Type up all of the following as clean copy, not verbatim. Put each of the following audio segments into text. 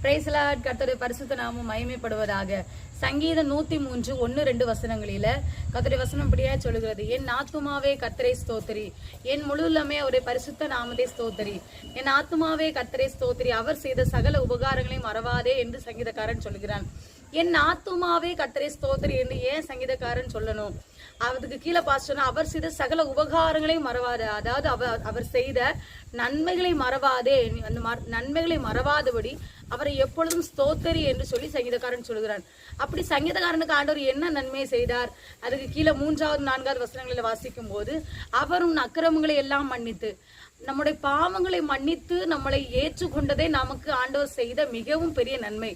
Praise the Lord. கர்த்தருடைய பரிசுத்த நாமம் மகிமைப்படுவதாக. சங்கீதம் 103 1-2 வசனங்களில கர்த்தருடைய வசனம் இப்படியே சொல்லுகிறது. என் ஆத்துமாவே கர்த்தரை ஸ்தோத்திரி, என் முழுலமே அவருடைய பரிசுத்த நாமத்தை ஸ்தோத்திரி. என் ஆத்துமாவே கர்த்தரை ஸ்தோத்திரி, அவர் செய்த சகல உபகாரங்களையும் மறவாதே என்று சங்கீதக்காரன் சொல்கிறான். என் ஆத்துமாவே கர்த்தரை ஸ்தோத்திரி என்று ஏன் சங்கீதக்காரன் சொல்லணும்? அதுக்கு கீழே பாஸ்டர்னா அவர் செய்த சகல உபகாரங்களையும் மறவாதே, அதாவது அவர் செய்த நன்மைகளை மறவாதே, அந்த நன்மைகளை மறவாதபடி அவரை எப்பொழுதும் ஸ்தோத்திரி என்று சொல்லி சங்கீதக்காரன் சொல்கிறான். அப்படி சங்கீதக்காரனுக்கு ஆண்டவர் என்ன நன்மையை செய்தார்? அதுக்கு கீழே 3வது 4வது வசனங்களில் வாசிக்கும் போது, அவரும் அக்கிரமங்களை எல்லாம் மன்னித்து நம்முடைய பாவங்களை மன்னித்து நம்மளை ஏற்றுக்கொண்டதே நமக்கு ஆண்டவர் செய்த மிகவும் பெரிய நன்மை.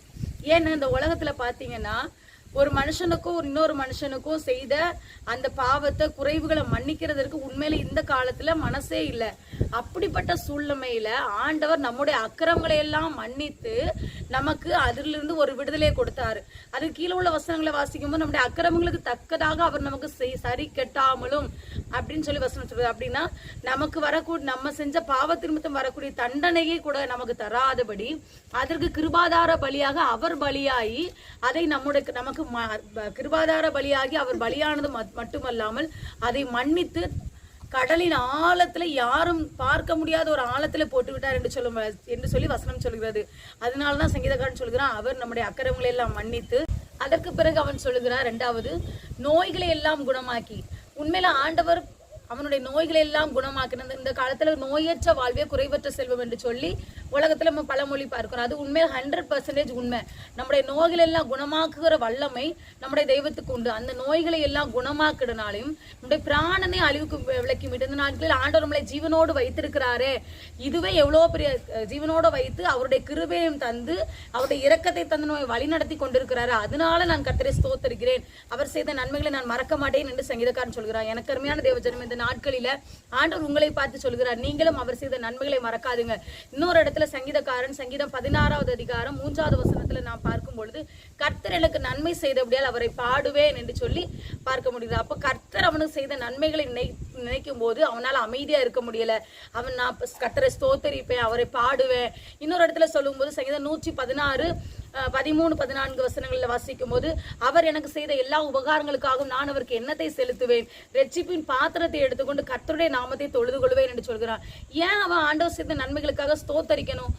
ஏன்னா இந்த உலகத்துல பாத்தீங்கன்னா ஒரு மனுஷனுக்கும் இன்னொரு மனுஷனுக்கும் செய்த அந்த பாவத்தை குறைவுகளை மன்னிக்கிறதுக்கு உண்மையில இந்த காலத்துல மனசே இல்லை. அப்படிப்பட்ட சூழ்நிலையில ஆண்டவர் நம்முடைய அக்கிரமங்களை எல்லாம் மன்னித்து நமக்கு அதிலிருந்து ஒரு விடுதலையை கொடுத்தாரு. அதுக்கு கீழே உள்ள வசனங்களை வாசிக்கும் போது நம்முடைய அக்கிரமங்களுக்கு தக்கதாக அவர் நமக்கு சரி கெட்டாமலும் அப்படின்னு சொல்லி வசனம் சொல்றது. அப்படின்னா நமக்கு வரக்கூடிய நம்ம செஞ்ச பாவத்திருமத்தம் வரக்கூடிய தண்டனையே கூட நமக்கு தராதபடி அதற்கு கிருபாதார பலியாக அவர் பலியாகி அதை நமக்கு கிருபாதார பலியாகி அவர் பலியானது மட்டுமல்லாமல் அதை மன்னித்து கடலின் ஆழத்துல யாரும் பார்க்க முடியாத ஒரு ஆழத்துல போட்டு விட்டார் என்று சொல்லி வசனம் சொல்கிறது. அதனாலதான் சங்கீதக்காரன் சொல்கிறான், அவர் நம்முடைய அக்கிரமங்களை எல்லாம் மன்னித்து. அதற்கு பிறகு அவன் சொல்லுகிறான், 2வது நோய்களை எல்லாம் குணமாக்கி. உண்மையில ஆண்டவர் அவனுடைய நோய்களை எல்லாம் குணமாக்கினது. இந்த காலத்துல நோயற்ற வாழ்வே குறைவற்ற செல்வம் என்று சொல்லி உலகத்துல நம்ம பழமொழி பார்க்கிறோம். அது உண்மையில 100% உண்மை. நம்முடைய நோய்களை எல்லாம் குணமாக்குகிற வல்லமை நம்முடைய தெய்வத்துக்கு உண்டு. அந்த நோய்களை எல்லாம் குணமாக்குறனாலையும் நம்முடைய பிராணனை அழிவுக்கு விளக்கி விட்டு இந்த நாட்களில் ஆண்டவர் நம்மளை ஜீவனோடு வைத்திருக்கிறாரே, இதுவே எவ்வளவு பெரிய ஜீவனோடு வைத்து அவருடைய கிருபையும் தந்து அவருடைய இரக்கத்தை தந்து நம்மை வழி நடத்தி கொண்டிருக்கிறாரு. அதனால நான் கர்த்தரை ஸ்தோத்திரிக்கிறேன், அவர் செய்த நன்மைகளை நான் மறக்க மாட்டேன் என்று சங்கீதக்காரன் சொல்கிறார். எனக்கு அருமையான தேவஜனம், இந்த நாட்களில ஆண்டவர் உங்களை பார்த்து சொல்கிறார், நீங்களும் அவர் செய்த நன்மைகளை மறக்காதுங்க. இன்னொரு இடத்துல சங்கீதக்காரன் சங்கீதம் 16வது அதிகாரம் 3வது வசனத்துல நான் பார்க்கும் பொழுது, கர்த்தர் எனக்கு நன்மை செய்தபடியால் அவரை பாடுவேன் என்று சொல்லி பார்க்க முடியுது. அப்ப கர்த்தர் அவனுக்கு செய்த நன்மைகளை நினைக்கும் போது அவனால அமைதியா இருக்க முடியல. அவன் நான் கர்த்தரை ஸ்தோத்தரிப்பேன், அவரை பாடுவேன். இன்னொரு இடத்துல சொல்லும் போது சங்கீதம் 116 13 14 வசனங்களில் வாசிக்கும் போது, அவர் எனக்கு செய்த எல்லா உபகாரங்களுக்காகவும் நான் அவருக்கு எண்ணத்தை செலுத்துவேன், ரட்சிப்பின் பாத்திரத்தை எடுத்துக்கொண்டு கர்த்தருடைய நாமத்தை தொழுது கொள்வேன் என்று சொல்கிறான். ஏன் அவன் ஆண்டவர் செய்த நன்மைகளுக்காக ஸ்தோத்தரிக்கணும்?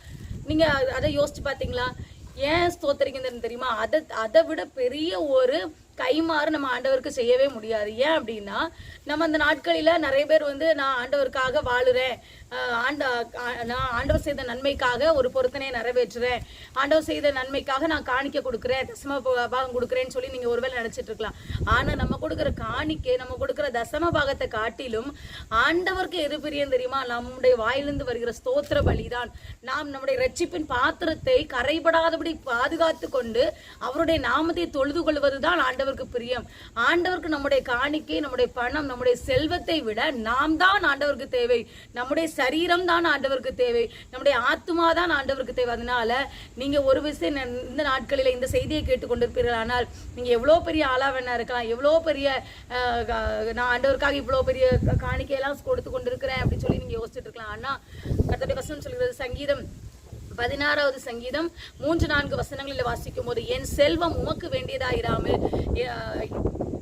நீங்க அதை யோசிச்சு பாத்தீங்களா? ஏன் ஸ்தோத்தரிக்கிறதுன்னு தெரியுமா? அதை விட பெரிய ஒரு கைமாறு நம்ம ஆண்டவருக்கு செய்யவே முடியாது. ஏன் அப்படின்னா, நம்ம அந்த நாட்களில நிறைய பேர் நான் ஆண்டவருக்காக வாழுறேன், நான் ஆண்டவர் செய்த நன்மைக்காக ஒரு பொருத்தனையை நிறைவேற்றுறேன், ஆண்டவர் செய்த நன்மைக்காக நான் காணிக்க கொடுக்குறேன், தசம பாகம் கொடுக்குறேன்னு சொல்லி நீங்க ஒருவேளை நினைச்சிட்டு இருக்கலாம். ஆனா நம்ம கொடுக்குற காணிக்கை, நம்ம கொடுக்குற தசம பாகத்தை காட்டிலும் ஆண்டவருக்கு எது பிரியம் தெரியுமா? நம்முடைய வாயிலிருந்து வருகிற ஸ்தோத்திர பலிதான். நாம் நம்முடைய ரட்சிப்பின் பாத்திரத்தை கரைபடாதபடி பாதுகாத்து கொண்டு அவருடைய நாமத்தை தொழுது கொள்வதுதான் ஆண்டவருக்கு பிரியம். ஆண்டவருக்கு நம்முடைய காணிக்கை, நம்முடைய பணம், நம்முடைய செல்வத்தை விட நாம் தான் ஆண்டவருக்கு தேவை. நம்முடைய சரீரம் தான் ஆண்டவருக்கு தேவை, நம்முடைய ஆத்மா தான் ஆண்டவருக்கு தேவை. அதனால நீங்க ஒரு விஷயம் இந்த நாட்களில இந்த செய்தியை கேட்டுக்கொண்டிருப்பீர்கள். ஆனால் நீங்க எவ்வளவு பெரிய ஆளா வேணா இருக்கலாம், எவ்வளவு பெரிய நான் ஆண்டவருக்காக இவ்வளவு பெரிய காணிக்கையெல்லாம் கொடுத்து கொண்டிருக்கிறேன் அப்படின்னு சொல்லி நீங்க யோசிச்சுட்டு இருக்கலாம். ஆனா கர்த்தருடைய வசனம் சொல்கிறது, சங்கீதம் 16வது சங்கீதம் 3-4 வசனங்களில் வாசிக்கும் போது, என் செல்வம் உமக்கு வேண்டியதாயிராமல்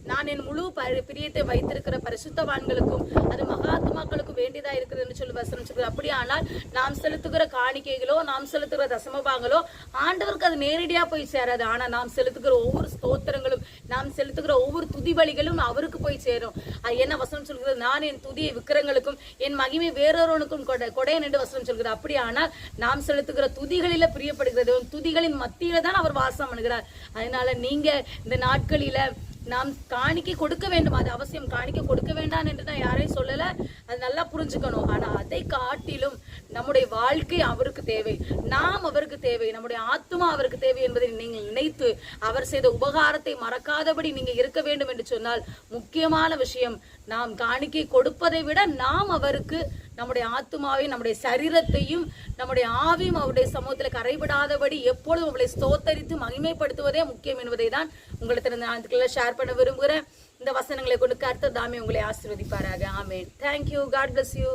நான் என் முழு பிரியத்தை வைத்திருக்கிற பரிசுத்தவான்களுக்கும் அது மகாத்மாக்களுக்கும் வேண்டியதா இருக்கிறது என்று சொல்லி வசனம் சொல்கிறது. அப்படியானால் நாம் செலுத்துகிற காணிக்கைகளோ நாம் செலுத்துகிற தசமபாங்களோ ஆண்டவருக்கு அது நேரடியா போய் சேராது. ஆனா நாம் செலுத்துகிற ஒவ்வொரு ஸ்தோத்திரங்களும், நாம் செலுத்துகிற ஒவ்வொரு துதி பலிகளும் அவருக்கு போய் சேரும். அது என்ன வசனம் சொல்கிறது? நான் என் துதியை விக்கிரங்களுக்கும் என் மகிமை வேறொருவனுக்கும் கொடையன் என்று வசனம் சொல்கிறது. அப்படியானால் நாம் செலுத்துகிற துதிகளில பிரியப்படுகிறது, துதிகளின் மத்தியில தான் அவர் வாசம் பண்ணுகிறார். அதனால நீங்க இந்த நாட்களில நாம் காணிக்கை கொடுக்க வேண்டும், அது அவசியம். காணிக்கை கொடுக்க வேண்டாம் என்று நான் யாரையும் சொல்லல, அது நல்லா புரிஞ்சுக்கணும். ஆனா அதை காட்டிலும் நம்முடைய வாழ்க்கை அவருக்கு தேவை, நாம் அவருக்கு தேவை, நம்முடைய ஆத்மா அவருக்கு தேவை என்பதை நீங்கள் நினைத்து அவர் செய்த உபகாரத்தை மறக்காதபடி நீங்க இருக்க வேண்டும் என்று சொன்னால், முக்கியமான விஷயம் நாம் காணிக்கை கொடுப்பதை விட நாம் அவருக்கு நம்முடைய ஆத்மாவையும் நம்முடைய சரீரத்தையும் நம்முடைய ஆவியும் அவருடைய சமூகத்தில் கரைபடாதபடி எப்பொழுதும் அவளை ஸ்தோத்தரித்து மகிமைப்படுத்துவதே முக்கியம் என்பதை தான் உங்களுக்கு நான் ஷேர் பண்ண விரும்புகிறேன். இந்த வசனங்களை கொண்டு கர்த்தர் தாமே உங்களை ஆசீர்வதிப்பாராக. ஆமென். Thank you. God bless you.